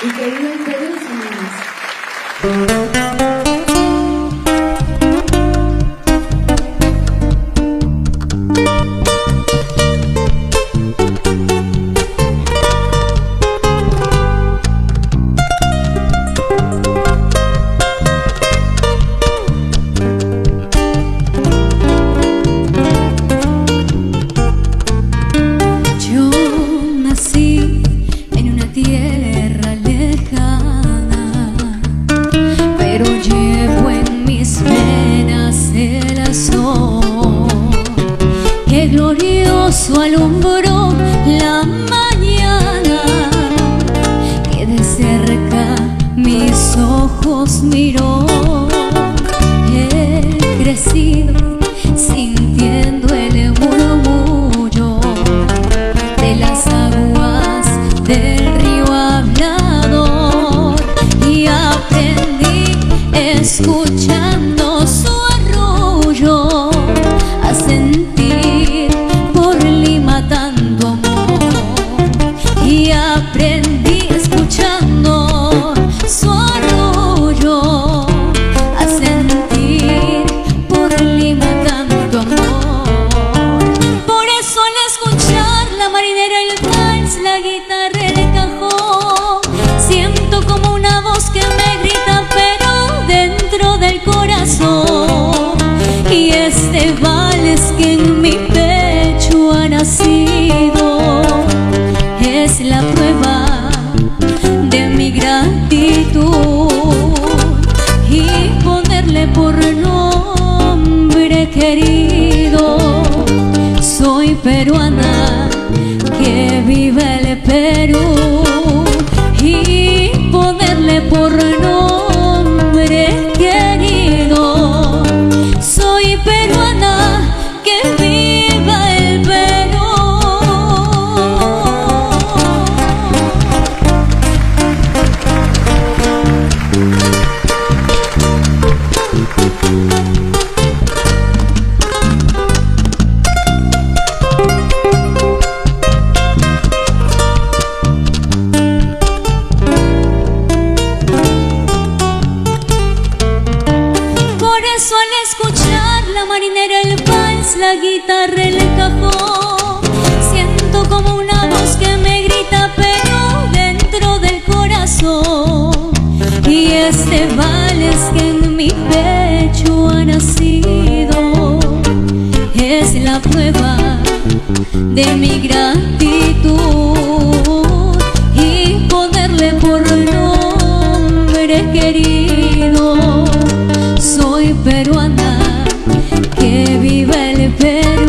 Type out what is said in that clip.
Y que viva el Perú, señores. Tierra lejana, pero llevo en mis venas el sol que glorioso alumbró la mañana, que de cerca mis ojos miró. He crecido sintiendo el murmullo de las aguas del río hablador, y aprendí escuchando su arrullo a sentir por Lima tanto amor, y aprendí escuchando su arrullo a sentir por Lima tanto amor. Por eso al escuchar la marinera, el vals, la guitarra, el cajón, siento como una voz que me grita, pero dentro del corazón. Y este vals que en mi pecho ha nacido es la prueba de mi gratitud, y ponerle por nombre querido. Soy peruana, que vive el Perú, y ponerle por nombre querido. Soy peruana, que viva el Perú. Al escuchar la marinera, el vals, la guitarra, el cajón, siento como una voz que me grita, pero dentro del corazón. Y este vals que en mi pecho ha nacido es la prueba de mi gratitud, y ponerle por nombre querido. Soy peruana, que viva el Perú.